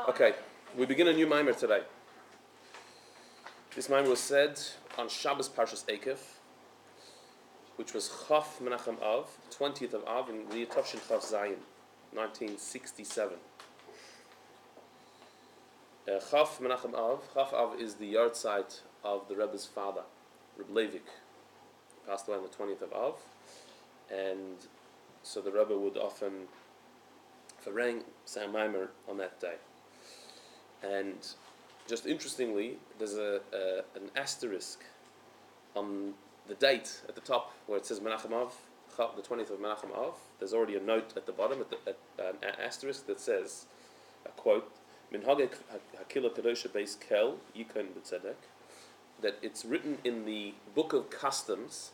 Okay, we begin a new Maamar today. This Maamar was said on Shabbos Parshas Eikev, which was Chaf Menachem Av, 20th of Av, in the year Tavshin Chaf Zayin, 1967. Chaf Menachem Av, Chaf Av is the yahrzeit of the Rebbe's father, Rebbe Leivik. He passed away on the 20th of Av, and so the Rebbe would often farang say a Maamar on that day. And just interestingly, there's an asterisk on the date at the top where it says Menachem Av, the 20th of Menachem Av. There's already a note at the bottom, an asterisk that says, a quote, Minhagek Hakila Kadosha Beis Kel Yikon B'Tzedek, that it's written in the book of customs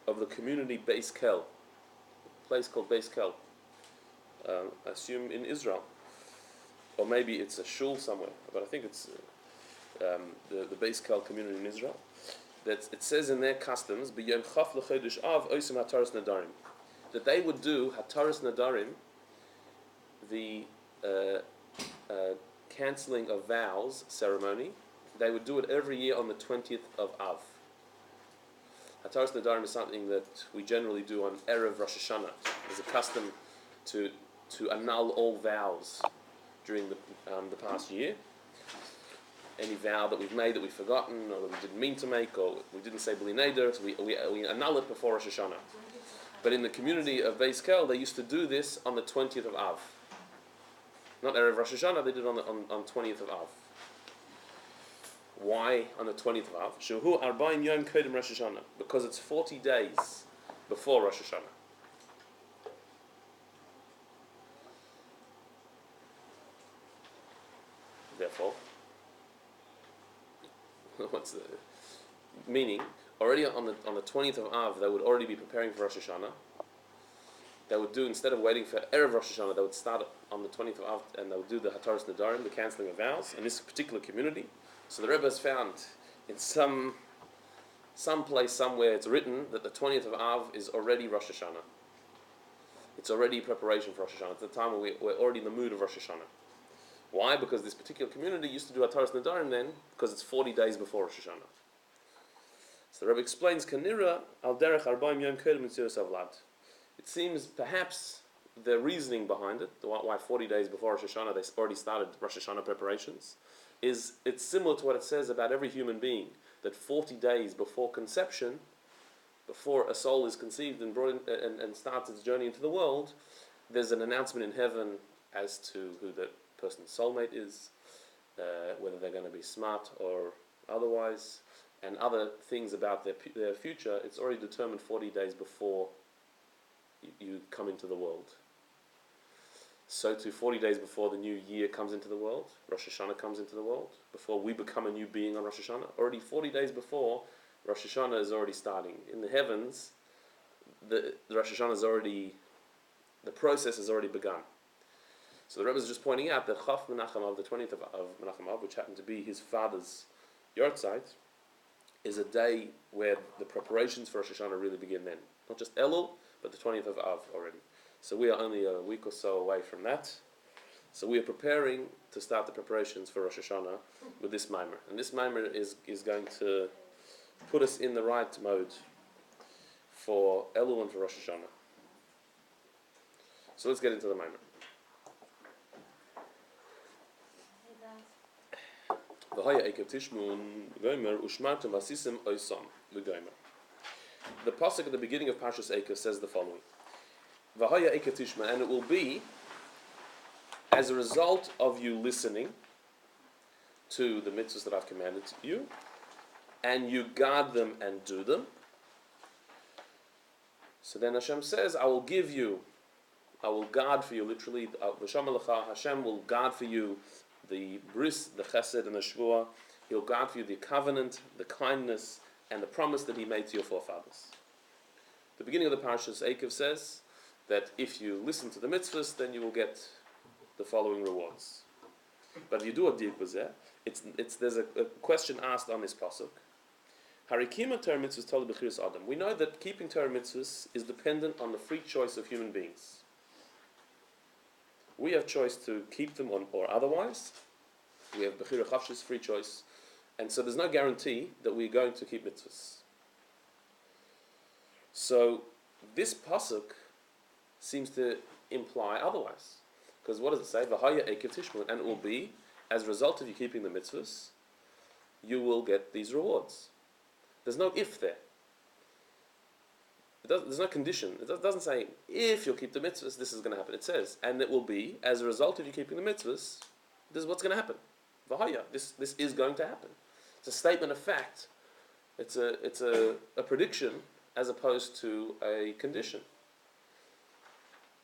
of the community Beis Kel, a place called Beis Kel, I assume in Israel. Or maybe it's a shul somewhere, but I think it's the Beis Kel community in Israel. That it says in their customs, B'yom Chaf l'chodesh Av osim hataras nadarim, that they would do hataras nadarim, the cancelling of vows ceremony. They would do it every year on the 20th of Av. Hataras nadarim is something that we generally do on Erev Rosh Hashanah. There's a custom to annul all vows during the past year. Any vow that we've made that we've forgotten, or that we didn't mean to make, or we didn't say B'li Neder, so we annul it before Rosh Hashanah. But in the community of Beis Kel, they used to do this on the 20th of Av. Not Erev Rosh Hashanah, they did it on 20th of Av. Why on the 20th of Av? Shehu Arba'im Yom Kodem Rosh Hashanah. Because it's 40 days before Rosh Hashanah. Therefore, what's the meaning? Already on the 20th of Av, they would already be preparing for Rosh Hashanah. They would do, instead of waiting for Erev Rosh Hashanah, they would start on the 20th of Av, and they would do the Hataras Nadarim, the cancelling of vows, in this particular community. So the Rebbe has found in some place somewhere it's written that the 20th of Av is already Rosh Hashanah. It's already preparation for Rosh Hashanah. It's the time where we're already in the mood of Rosh Hashanah. Why? Because this particular community used to do Hataras Nadarim then, because it's 40 days before Rosh Hashanah. So the Rebbe explains, Kanira al derech arba'im yom kodem mitzias avlad. It seems perhaps the reasoning behind it, why 40 days before Rosh Hashanah they already started Rosh Hashanah preparations, is it's similar to what it says about every human being, that 40 days before conception, before a soul is conceived and brought in, and starts its journey into the world, there's an announcement in heaven as to who the person's soulmate is, whether they're going to be smart or otherwise, and other things about their future. It's already determined 40 days before you come into the world. So too, 40 days before the new year comes into the world, Rosh Hashanah comes into the world, before we become a new being on Rosh Hashanah, already 40 days before, Rosh Hashanah is already starting. In the heavens, the Rosh Hashanah is already, the process has already begun. So the Rebbe is just pointing out that Chaf Menachem Av, the 20th of Menachem Av, which happened to be his father's yahrzeit, is a day where the preparations for Rosh Hashanah really begin then. Not just Elul, but the 20th of Av already. So we are only a week or so away from that. So we are preparing to start the preparations for Rosh Hashanah with this Maamar. And this Maamar is going to put us in the right mode for Elul and for Rosh Hashanah. So let's get into the Maamar. The pasuk at the beginning of Parshas Eikev says the following: and it will be as a result of you listening to the mitzvahs that I've commanded to you, and you guard them and do them. So then Hashem says, I will guard for you, literally, Hashem will guard for you the bris, the chesed, and the shvuah. He'll guard for you the covenant, the kindness, and the promise that He made to your forefathers. The beginning of the Parashas Eikev says that if you listen to the mitzvahs, then you will get the following rewards. But if you do a diuk b'zeh, there's a question asked on this pasuk. Harikima Torah mitzvahs tolu b'chiras adam. We know that keeping Torah mitzvahs is dependent on the free choice of human beings. We have choice to keep them on or otherwise. We have Bechira Chavshis, free choice. And so there's no guarantee that we're going to keep mitzvahs. So this pasuk seems to imply otherwise. Because what does it say? V'haya ekev tishmon, and it will be, as a result of you keeping the mitzvahs, you will get these rewards. There's no if there. There's no condition. It doesn't say, if you'll keep the mitzvahs, this is going to happen. It says, and it will be, as a result of you keeping the mitzvahs, this is what's going to happen. V'haya, this is going to happen. It's a statement of fact. It's a prediction as opposed to a condition.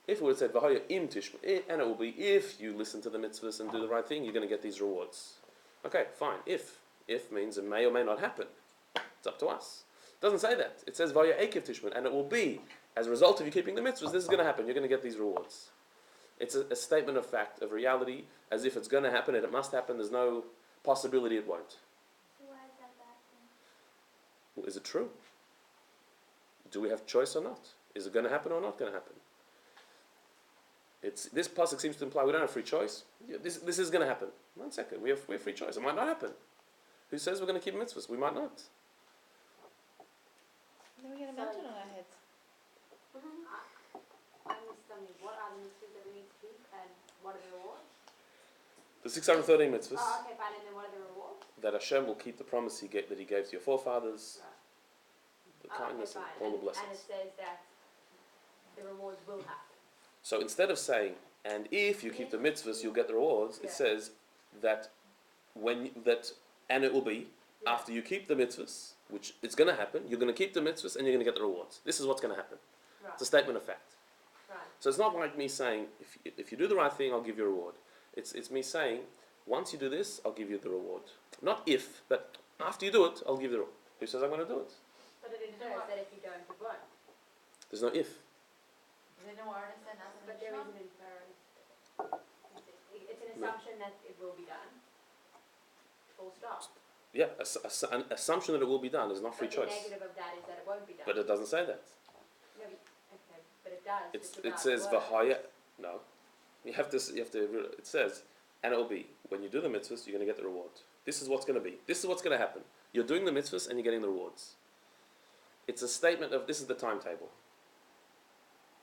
If we would have said, V'haya im tishma, and it will be, if you listen to the mitzvahs and do the right thing, you're going to get these rewards. Okay, fine. If means it may or may not happen. It's up to us. It doesn't say that. It says Vaya Ekev Tishman, and it will be, as a result of you keeping the mitzvahs, this is going to happen. You're going to get these rewards. It's a statement of fact, of reality, as if it's going to happen and it must happen. There's no possibility it won't. So why is that bad then? Well, is it true? Do we have choice or not? Is it going to happen or not going to happen? This pasuk seems to imply we don't have free choice. Yeah, this is going to happen. 1 second, we have free choice. It might not happen. Who says we're going to keep mitzvahs? We might not. Then we get a mountain on our heads. I'm understanding what are the mitzvahs that we need to keep and what are the rewards? The 613 mitzvahs, Oh, okay, fine, and then what are the rewards? that Hashem will keep the promise that He gave to your forefathers, the Right. kindness Okay, and fine. all the And blessings. it says that the rewards will happen. So instead of saying, and if you keep the mitzvahs, you'll get the rewards, it Yeah. says that and it will be, Yeah. after you keep the mitzvahs, which it's going to happen, you're going to keep the mitzvahs and you're going to get the rewards. This is what's going to happen. Right. It's a statement of fact. Right. So it's not like me saying, if you do the right thing, I'll give you a reward. It's me saying, once you do this, I'll give you the reward. Not if, but after you do it, I'll give you the reward. Who says I'm going to do it? But it says that if you don't, you won't. There's no if. But there is an inference. It's an assumption that it will be done. Full stop. Yeah, an assumption that it will be done is not free But choice. the negative of that is that it won't be done. But it doesn't say that. No, okay, but it does. It without says the word. v'haya. No, you have to. It says, and it will be when you do the mitzvahs, you're going to get the reward. This is what's going to be. This is what's going to happen. You're doing the mitzvahs and you're getting the rewards. It's a statement of this is the timetable.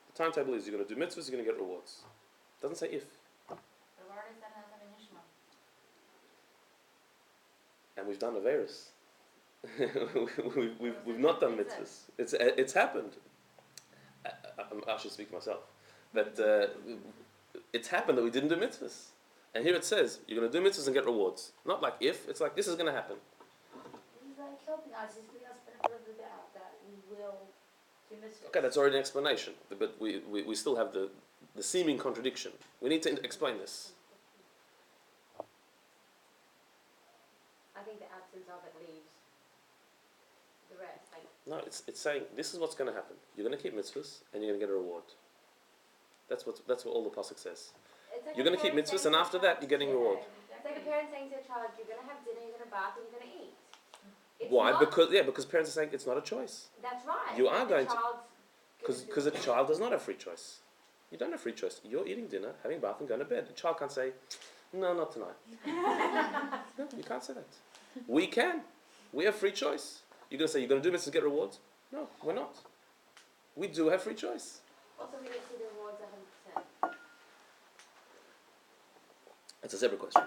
The timetable is you're going to do mitzvahs, you're going to get rewards. It doesn't say if. And we've done Averis. we've not done mitzvahs. It's happened. I should speak for myself. But it's happened that we didn't do mitzvahs. And here it says, you're going to do mitzvahs and get rewards. Not like if, it's like this is going to happen. He's like helping us, he's giving us benefit of the doubt that we will do mitzvahs. Okay, that's already an explanation. But we still have the seeming contradiction. We need to explain this. I think the absence of it leaves the rest. Like, No, it's saying this is what's going to happen. You're going to keep mitzvahs and you're going to get a reward. That's what all the pasuk says. it's like You're a going to keep parent mitzvahs saying and to after a that child- you're getting reward. It's like a parent saying to a child, you're going to have dinner, you're going to bath, and you're going to eat. It's Why? not- Because parents are saying it's not a choice. That's right. You are The going to- child's Because a child does not have free choice. You don't have free choice. You're eating dinner, having bath, and going to bed. A child can't say, no, not tonight. No, you can't say that. We can. We have free choice. You're going to say you're going to do this and get rewards? No, we're not. We do have free choice. Also, we don't see the rewards 100%. That's a separate question.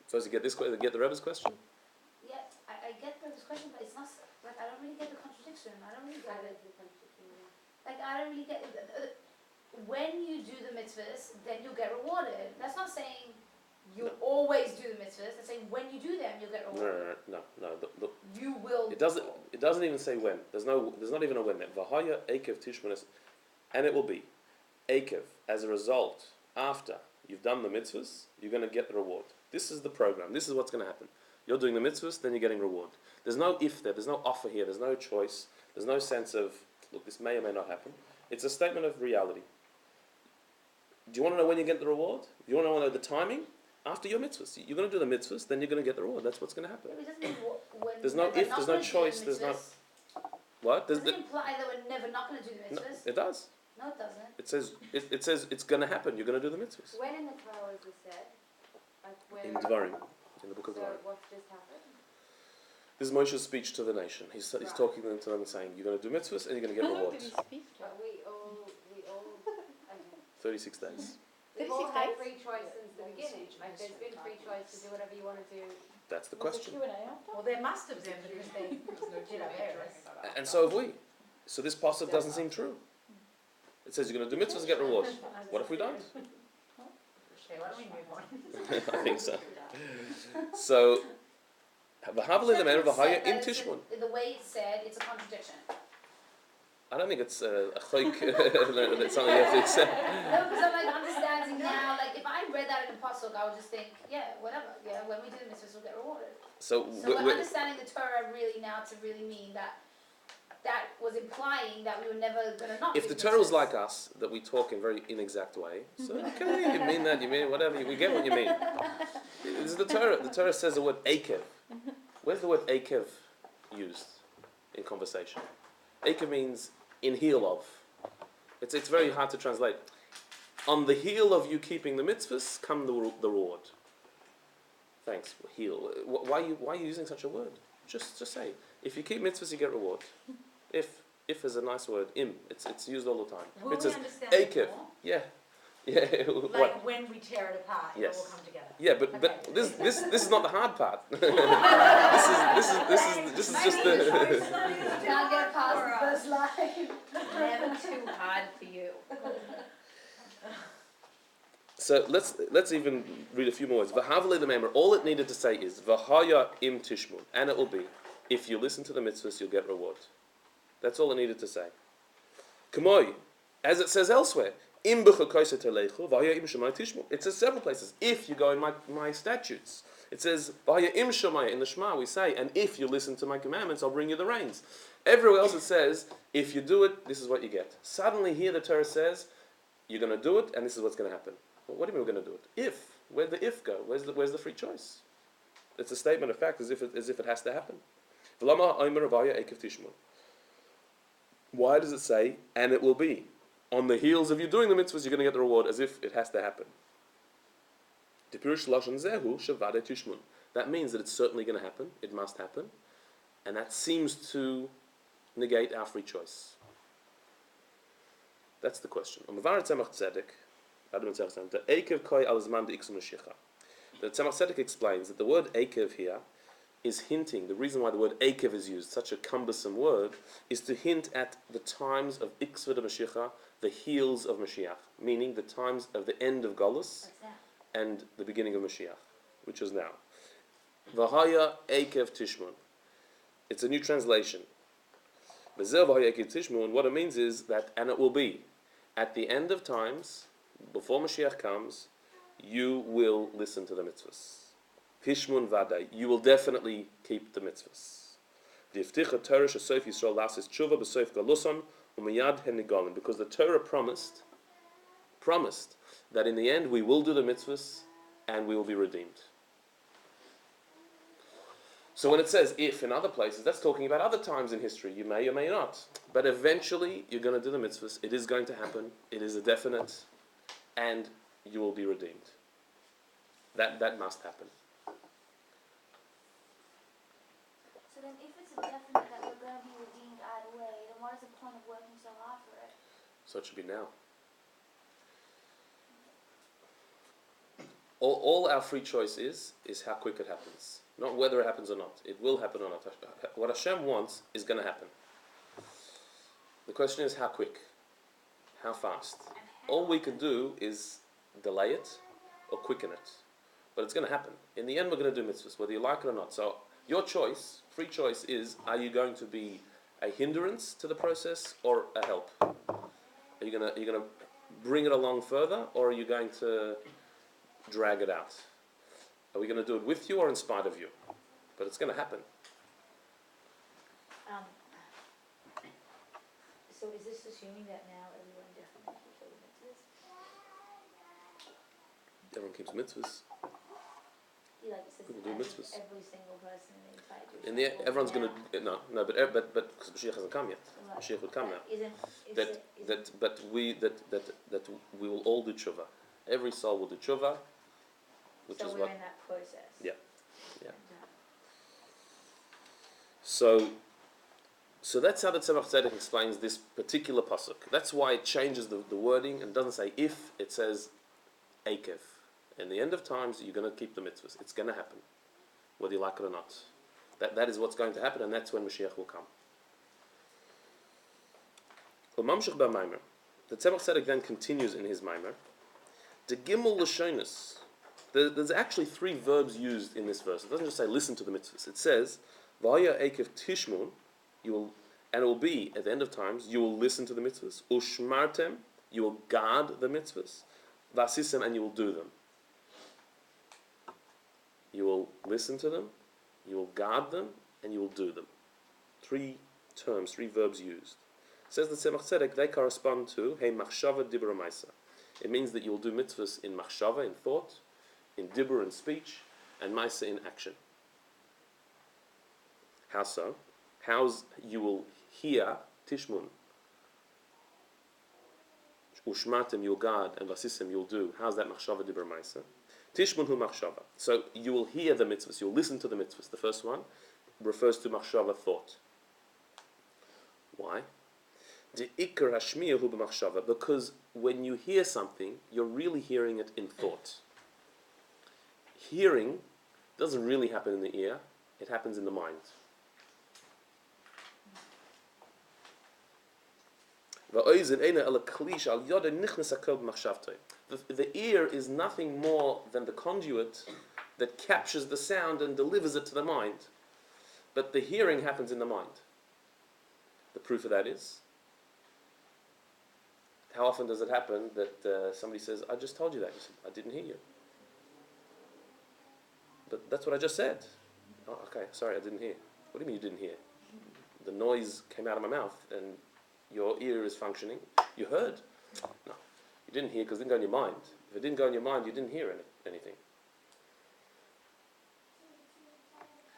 First, you get the Rebbe's question. Yeah, I get this question, but it's not, like, I don't really get the contradiction. I don't really get it. Like, I don't really get it. When you do the mitzvahs, then you'll get rewarded. That's not saying you No. always do the mitzvahs. That's saying when you do them, you'll get rewarded. No. You will. It doesn't even say when. There's not even a when there. V'haya ekev tishmanis, and it will be ekev as a result after you've done the mitzvahs, you're going to get the reward. This is the program. This is what's going to happen. You're doing the mitzvahs, then you're getting reward. There's no if there. There's no offer here. There's no choice. There's no sense of look. This may or may not happen. It's a statement of reality. Do you want to know when you get the reward? Do you want to know the timing? After your mitzvahs. You're going to do the mitzvahs, then you're going to get the reward. That's what's going to happen. It doesn't mean when There's no we're if, not there's no gonna do the choice, there's no- mitzvahs. What? Doesn't imply that we're never not going to do the No, mitzvahs. it does. No, it doesn't. It says it's going to happen. You're going to do the mitzvahs. When in the Torah is this said? Like where? In Dvarim, in the book of So Dvarim. what's just happened? This is Moshe's speech to the nation. He's Right. talking to them and saying, you're going to do mitzvahs and you're going to get How long did rewards. he speak for? But we all, okay. 36 days. We've all 36 had days? free choice since the beginning. Like there's been free choice to do whatever you want to do. That's the Was question. the Q&A after? Well, there must have been because they did Averis. And so have we. So this pasuk doesn't seem true. It says you're going to do mitzvahs and get rewards. What if we don't? Okay, why don't we move on? I think so. So, v'havli l'memer v'haya im Except tishmun. that the way it's said, it's a contradiction. I don't think it's a chayk. That's something you have to accept. No, because I'm like understanding now. Like if I read that in a pasuk, I would just think, yeah, whatever. Yeah, when we do the mitzvahs, we'll get rewarded. So, So we're understanding the Torah really now to really mean that that was implying that we were never going to not. if do the Torah was mitzvahs. like us, that we talk in a very inexact way, so okay, you mean that, you mean whatever, we get what you mean. This is the Torah. The Torah says the word akev. Where's the word akev used in conversation? Akev means in heel of. It's very hard to translate. On the heel of you keeping the mitzvahs, come the reward. Thanks. Heel. Why are you using such a word? Just say, if you keep mitzvahs, you get reward. If is a nice word. Im. It's used all the time. Will It we says understand it akev. more? Yeah. What? Like when we tear it apart, it Yes. will come together. Yeah, but this is not the hard part. this is just the. Can't get past the first line. Never too hard for you. So let's even read a few more words. V'havle the Maamar. All it needed to say is v'haya im tishmun, and it will be, if you listen to the mitzvahs, you'll get reward. That's all it needed to say. K'moi, as it says elsewhere, im b'chakoyse telechu v'haya im shemai tishmun. It says several places. If you go in my statutes, it says v'haya im shemai in the Shema. We say, and if you listen to my commandments, I'll bring you the rains. Everywhere else it says, if you do it, this is what you get. Suddenly here the Torah says, you're going to do it, and this is what's going to happen. Well, what do you mean we're going to do it? If. Where'd the if go? Where's the free choice? It's a statement of fact as if it has to happen. Why does it say, and it will be? On the heels of you doing the mitzvahs, you're going to get the reward as if it has to happen. That means that it's certainly going to happen. It must happen. And that seems to negate our free choice. That's the question. The Tzemach Tzedek explains that the word akev here is hinting, the reason why the word akev is used, such a cumbersome word, is to hint at the times of Iksved Mashiach, the heels of Mashiach, meaning the times of the end of Golus and the beginning of Mashiach, which is now. V'haya akev tishmun. It's a new translation. What it means is that, and it will be, at the end of times, before Mashiach comes, you will listen to the mitzvahs. Tishmun vaday, you will definitely keep the mitzvahs. Because the Torah promised that in the end we will do the mitzvahs and we will be redeemed. So when it says if in other places, that's talking about other times in history. You may or may not. But eventually you're going to do the mitzvahs. It is going to happen. It is a definite. And you will be redeemed. That must happen. So then if it's a definite that we're going to be redeemed either way, then what is the point of working so hard for it? So it should be now. All our free choice is how quick it happens. Not whether it happens or not. It will happen or not. What Hashem wants is going to happen. The question is how quick, how fast. All we can do is delay it or quicken it. But it's going to happen. In the end, we're going to do mitzvahs, whether you like it or not. So your choice, free choice, is: are you going to be a hindrance to the process or a help? Are you going to bring it along further, or are you going to drag it out? Are we going to do it with you or in spite of you? But it's going to happen. So is this assuming that now everyone definitely keeps all the mitzvahs? Everyone keeps mitzvahs. Like it says, People do mitzvahs. every single person in the entire Jewish In the people. everyone's Yeah. going to no, but because Mashiach hasn't come yet. Right. Mashiach would come now. Isn't, is That it, isn't, that but that we will all do tshuva. Every soul will do tshuva, which so is we're what. in that process. Yeah. Yeah. So that's how the Tzemach Tzedek explains this particular pasuk. That's why it changes the wording and doesn't say if, it says akev. In the end of times, you're going to keep the mitzvahs. It's going to happen, whether you like it or not. That is what's going to happen, and that's when Mashiach will come. Umamshich b'Maamar. The Tzemach Tzedek then continues in his Maamar. The Gimel Lashonis. There's actually 3 verbs used in this verse. It doesn't just say listen to the mitzvahs. It says V'haya akev tishmun. You will, and it will be at the end of times. You will listen to the mitzvahs. Ushmartem. You will guard the mitzvahs. Vasisem, and you will do them. You will listen to them, you will guard them, and you will do them. 3 terms, 3 verbs used. Says the Tzemach Tzedek, they correspond to Hey Machshava Dibur Maisa. It means that you will do mitzvahs in Machshava, in thought, in Dibur, in speech, and Maisa, in action. How so? How's you will hear Tishmun, Ushmatim, you'll guard, and Vasisim, you'll do. How's that Machshava Dibur Maisa? Tishmun hu machshava. So you will hear the mitzvahs, you'll listen to the mitzvahs. The first one refers to machshava, thought. Why? The ikar hashmiya hu b'machshava, because when you hear something, you're really hearing it in thought. Hearing doesn't really happen in the ear, it happens in the mind. The ear is nothing more than the conduit that captures the sound and delivers it to the mind. But the hearing happens in the mind. The proof of that is, how often does it happen that somebody says, I just told you that. You said, I didn't hear you. But that's what I just said. Oh, okay, sorry, I didn't hear. What do you mean you didn't hear? The noise came out of my mouth and your ear is functioning. You heard. No, you didn't hear because it didn't go in your mind. If it didn't go in your mind, you didn't hear anything.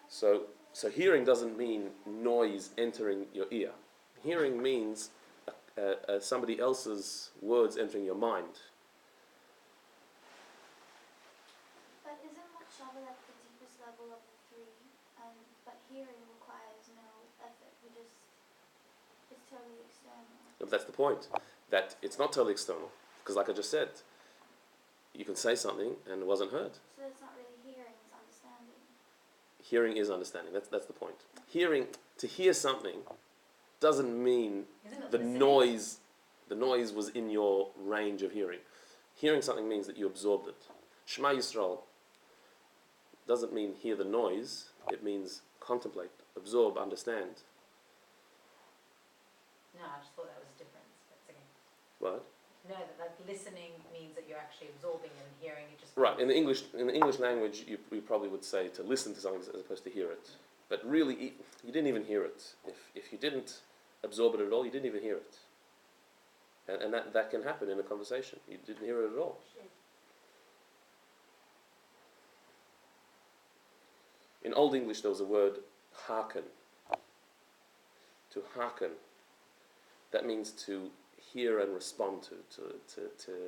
So hearing doesn't mean noise entering your ear. Hearing means somebody else's words entering your mind. But isn't Machshava like the deepest level of the 3? But hearing requires no effort. It's totally external. But that's the point. That it's not totally external. Because like I just said, you can say something and it wasn't heard. So it's not really hearing, it's understanding. Hearing is understanding. That's the point. Hearing, to hear something doesn't mean the noise was in your range of hearing. Hearing something means that you absorbed it. Shema Yisrael doesn't mean hear the noise, it means contemplate, absorb, understand. No, I just thought that was a difference. That's okay. What? No, that like listening means that you're actually absorbing and hearing it just. Right, in the English language, you probably would say to listen to something as opposed to hear it. But really, you didn't even hear it. If you didn't absorb it at all, you didn't even hear it. And that can happen in a conversation. You didn't hear it at all. In Old English, there was a word, hearken. To hearken. That means to hear and respond to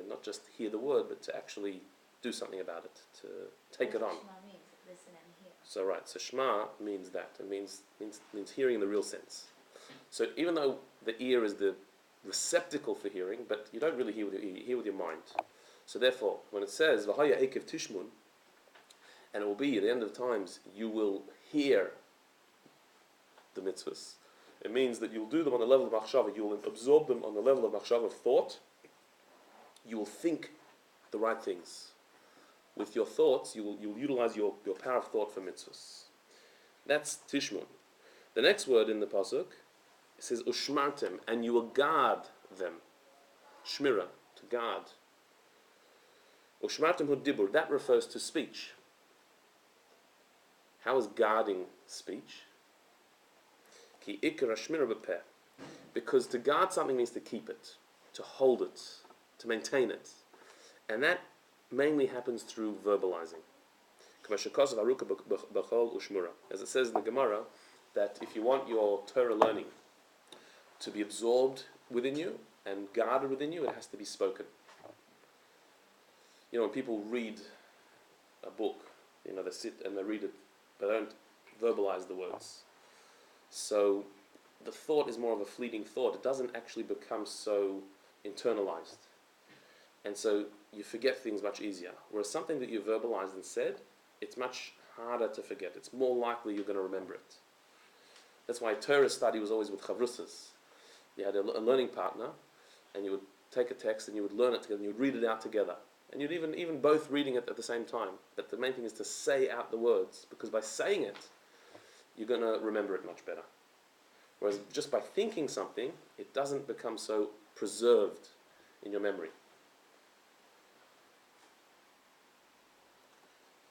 not just hear the word, but to actually do something about it, to take it on. Shema means listen and hear. So right, so Shema means that. It means hearing in the real sense. So even though the ear is the receptacle for hearing, but you don't really hear with your ear, you hear with your mind. So therefore, when it says V'haya ekev tishmun, and it will be at the end of times, you will hear the mitzvahs. It means that you'll do them on the level of machshava, you will absorb them on the level of machshava, of thought. You will think the right things. With your thoughts, you will utilize your power of thought for mitzvahs. That's tishmun. The next word in the pasuk, it says ushmartem, and you will guard them. Shmira, to guard. Ushmartem hu dibur, that refers to speech. How is guarding speech? Ki ikra shmira b'peh. Because to guard something means to keep it, to hold it, to maintain it. And that mainly happens through verbalizing. As it says in the Gemara, that if you want your Torah learning to be absorbed within you and guarded within you, it has to be spoken. You know, when people read a book, you know, they sit and they read it, but they don't verbalize the words. So the thought is more of a fleeting thought. It doesn't actually become so internalized. And so you forget things much easier. Whereas something that you verbalized and said, it's much harder to forget. It's more likely you're going to remember it. That's why Torah study was always with chavrusas. You had a learning partner, and you would take a text and you would learn it together, and you would read it out together. And you'd even both reading it at the same time. But the main thing is to say out the words, because by saying it, you're going to remember it much better. Whereas just by thinking something, it doesn't become so preserved in your memory.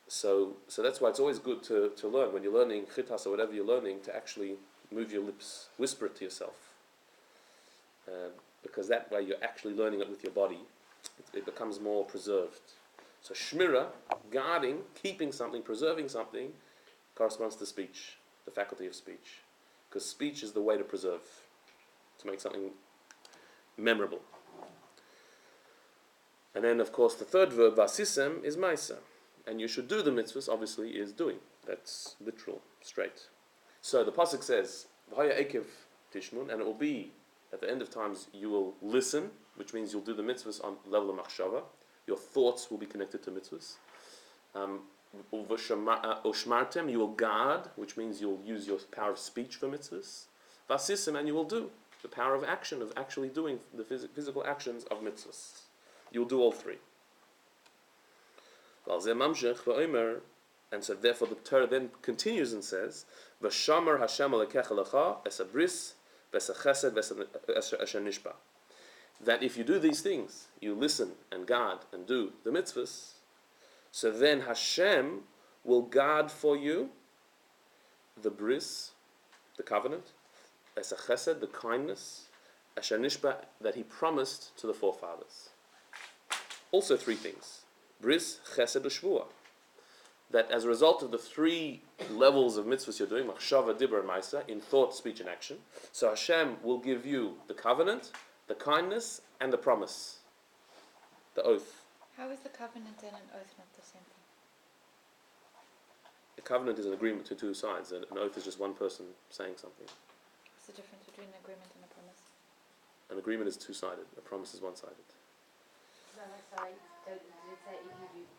So that's why it's always good to learn. When you're learning chitas or whatever you're learning, to actually move your lips, whisper it to yourself. Because that way you're actually learning it with your body. It becomes more preserved. So shmira, guarding, keeping something, preserving something, corresponds to speech, the faculty of speech. Because speech is the way to preserve, to make something memorable. And then, of course, the third verb, vasisem, is maisa. And you should do the mitzvahs, obviously, is doing. That's literal, straight. So the pasuk says, v'haya ekev tishmun, and it will be, at the end of times, you will listen, which means you'll do the mitzvahs on level of machshava. Your thoughts will be connected to mitzvahs. Ushmartem, you will guard, which means you'll use your power of speech for mitzvahs. Vasisem, and you will do the power of action, of actually doing the physical actions of mitzvahs. You will do all three. And so therefore the Torah then continues and says, V'shamar Hashem alekecha lecha es habris v'es hachesed v'es asher nishba. That if you do these things, you listen and guard and do the mitzvahs, so then Hashem will guard for you the bris, the covenant, es hachesed, the kindness, asher nishba, that He promised to the forefathers. Also three things. Bris, chesed, u'shvua. That as a result of the three levels of mitzvahs you're doing, machshava, dibur, and maisa, in thought, speech, and action, so Hashem will give you the covenant, the kindness, and the promise, the oath. How is the covenant and an oath not the same thing? The covenant is an agreement between two sides, and an oath is just one person saying something. What's the difference between an agreement and a promise? An agreement is two-sided, a promise is one-sided. No, sorry. So did it say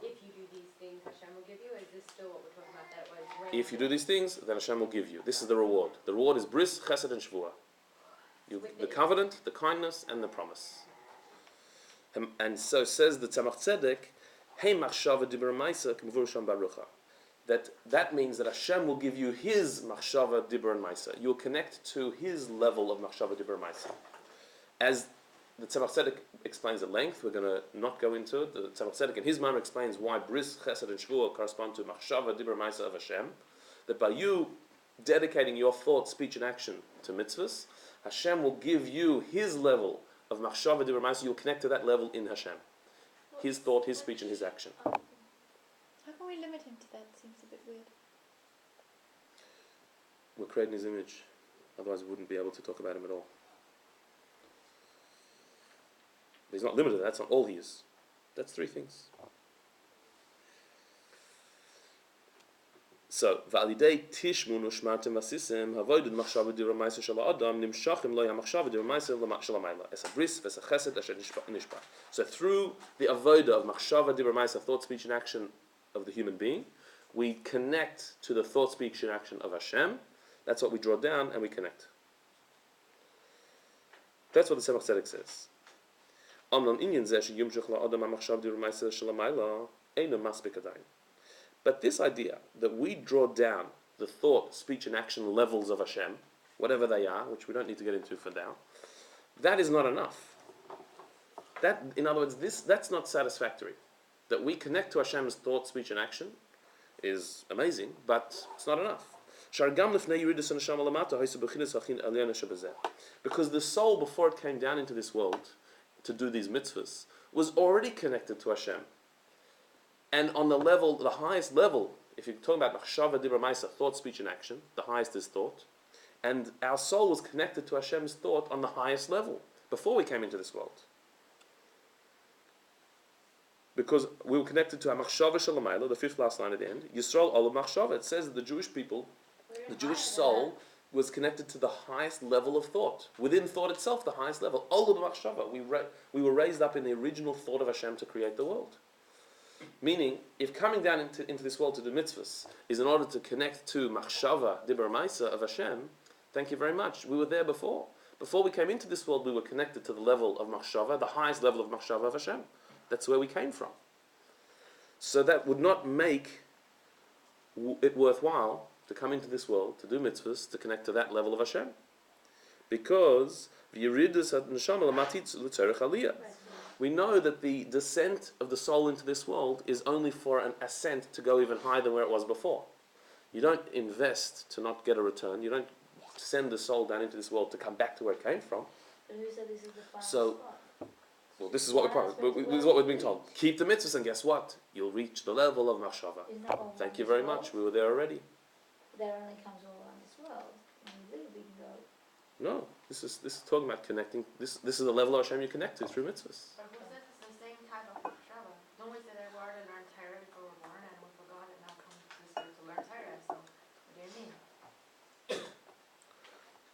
if you do these things, Hashem will give you? Or is this still what we're talking about? That it was when If you do these things, then Hashem will give you. This is the reward. The reward is bris, chesed, and shvua. The covenant, the kindness, and the promise. And so says the Tzemach Tzedek, Hey machshava dibur maisa k'mvur sham barucha. That means that Hashem will give you His machshava dibur and maisa. You'll connect to His level of machshava dibur and maisa. As the Tzemach Tzedek explains at length, we're going to not go into it. The Tzemach Tzedek in his Maamar explains why bris, chesed, and shvua correspond to machshava dibur maisa of Hashem. That by you dedicating your thought, speech, and action to mitzvahs, Hashem will give you His level of machshava dibur maisa. You'll connect to that level in Hashem. His thought, His speech, and His action. How can we limit Him to that? Seems a bit weird. We're creating His image. Otherwise we wouldn't be able to talk about Him at all. But He's not limited. That's not all He is. That's three things. So, v'alidei tishmun u'shmartem v'asisem havoidud machshava dibur ma'aser shel ha'adam nimshachim lo ha'machshava dibur ma'aser shel ha'mayla es habris v'es hachesed asher nishba. So through the avodah of machshava dibur ma'aser, thought, speech, and action of the human being, we connect to the thought, speech, and action of Hashem. That's what we draw down and we connect. That's what the Tzemach Tzedek says. But this idea that we draw down the thought, speech, and action levels of Hashem, whatever they are, which we don't need to get into for now, that is not enough. That, in other words, that's not satisfactory. That we connect to Hashem's thought, speech, and action is amazing, but it's not enough. Because the soul, before it came down into this world to do these mitzvahs, was already connected to Hashem. And on the level, the highest level if you're talking about machshava, dibra, maisa, thought, speech, and action, the highest is thought, and our soul was connected to Hashem's thought on the highest level before we came into this world. Because we were connected to our machshava shalamayla, the fifth last line at the end. Yisrael olam machshava. It says that the Jewish people, the Jewish soul, was connected to the highest level of thought. Within thought itself, the highest level. Olam machshava. We were raised up in the original thought of Hashem to create the world. Meaning, if coming down into this world to do mitzvahs is in order to connect to machshava, dibur maisa of Hashem, thank you very much. We were there before. Before we came into this world, we were connected to the level of machshava, the highest level of machshava of Hashem. That's where we came from. So that would not make it worthwhile to come into this world, to do mitzvahs, to connect to that level of Hashem. Because we know that the descent of the soul into this world is only for an ascent to go even higher than where it was before. You don't invest to not get a return. You don't send the soul down into this world to come back to where it came from. But who said this is the final So, spot? well, this is what this is what we're being told. Keep the mitzvahs, and guess what? You'll reach the level of machshava. Isn't that all Thank around you this very world? much. We were there already. There only comes all around this world. And really we can go. No, this is talking about connecting. This is the level of Hashem you connect to through mitzvahs. But who said it's the same type of machshava? Don't we say that we already learned Torah before we were born and we forgot and now come to this earth to learn Torah? So, what do you mean?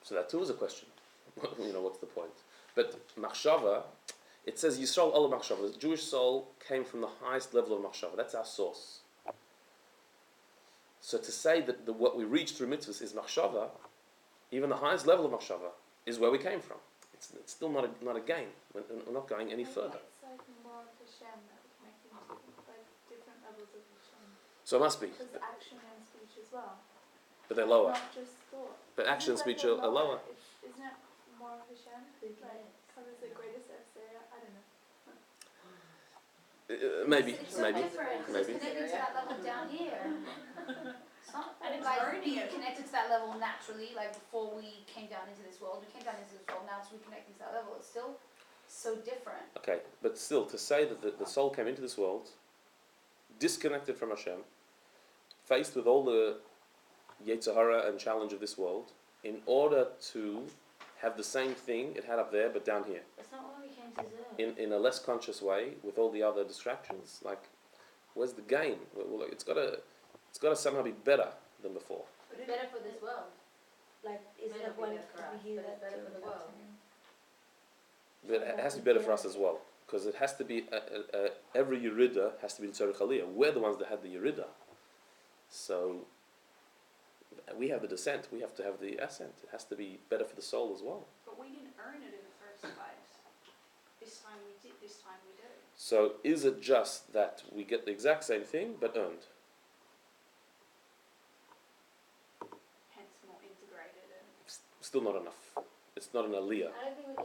So that too is a question. What's the point? But machshava, it says Yisrael olam machshava. The Jewish soul came from the highest level of machshava. That's our source. So to say that what we reach through mitzvahs is machshava, even the highest level of machshava, is where we came from. It's still not a gain. We're not going any further. It's like more of Hashem that we're connecting to, like different levels of Hashem. So it must be. Because action and speech as well. But they're lower. Not just thought. But action and Isn't it speech like are lower. Isn't it more of Hashem? Like, covers the greatest essay? I don't know. Maybe. It's so different, 'cause Maybe. it's connecting to that level down here. It's not And it's like learning being it. connected to that level naturally, like before we came down into this world. We came down into this world, now it's reconnecting to that level. It's still so different. Okay, but still, to say that the soul came into this world, disconnected from Hashem, faced with all the Yetzer Hara and challenge of this world, in order to have the same thing it had up there, but down here, That's not why we came to Zerg. in a less conscious way, with all the other distractions. Like, where's the gain? Well, it's got to somehow be better than before. But it's better for this world. Like, isn't May it not be when better for us, we hear but it's that better for the world. But it has to be better for us as well, because it has to be every Yerida has to be in Tzarech Aliyah. We're the ones that had the Yerida, so we have the descent. We have to have the ascent. It has to be better for the soul as well. But we didn't earn it in the first place. This time we did, this time we do. So is it just that we get the exact same thing but earned? Hence more integrated and Still not enough. It's not an aliyah. I don't think we